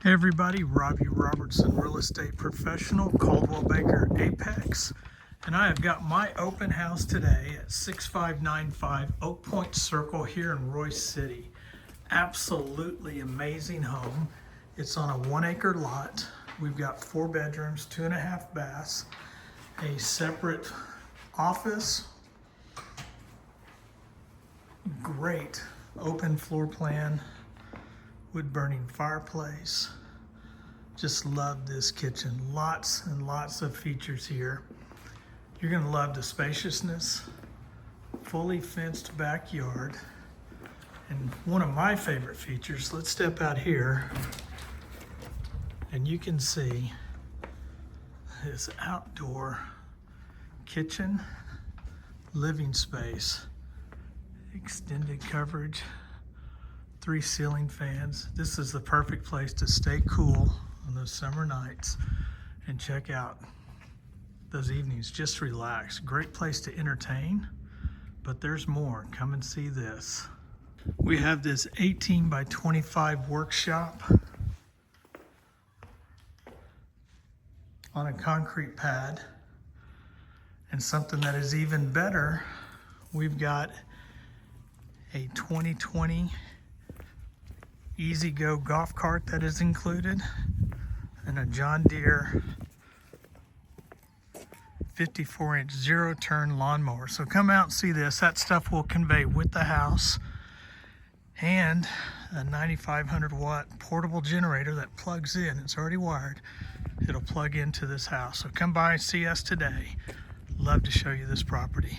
Hey everybody, Robbie Robertson, real estate professional, Caldwell Baker Apex, and I have got my open house today at 6595 Oak Point Circle here in Royce City. Absolutely amazing home. It's on a 1 acre lot. We've got 4 bedrooms, 2.5 baths, a separate office, great open floor plan, wood burning fireplace. Just love this kitchen. Lots and lots of features here. You're gonna love the spaciousness, fully fenced backyard. And one of my favorite features, let's step out here and you can see this outdoor kitchen, living space, extended coverage, 3 ceiling fans. This is the perfect place to stay cool on those summer nights and check out those evenings. Just relax. Great place to entertain, but there's more. Come and see this. We have this 18 by 25 workshop on a concrete pad, and something that is even better, we've got a 2020 EzGo golf cart that is included, and a John Deere 54-inch zero-turn lawnmower. So come out and see this. That stuff will convey with the house, and a 9,500 watt portable generator that plugs in. It's already wired. It'll plug into this house. So come by and see us today. Love to show you this property.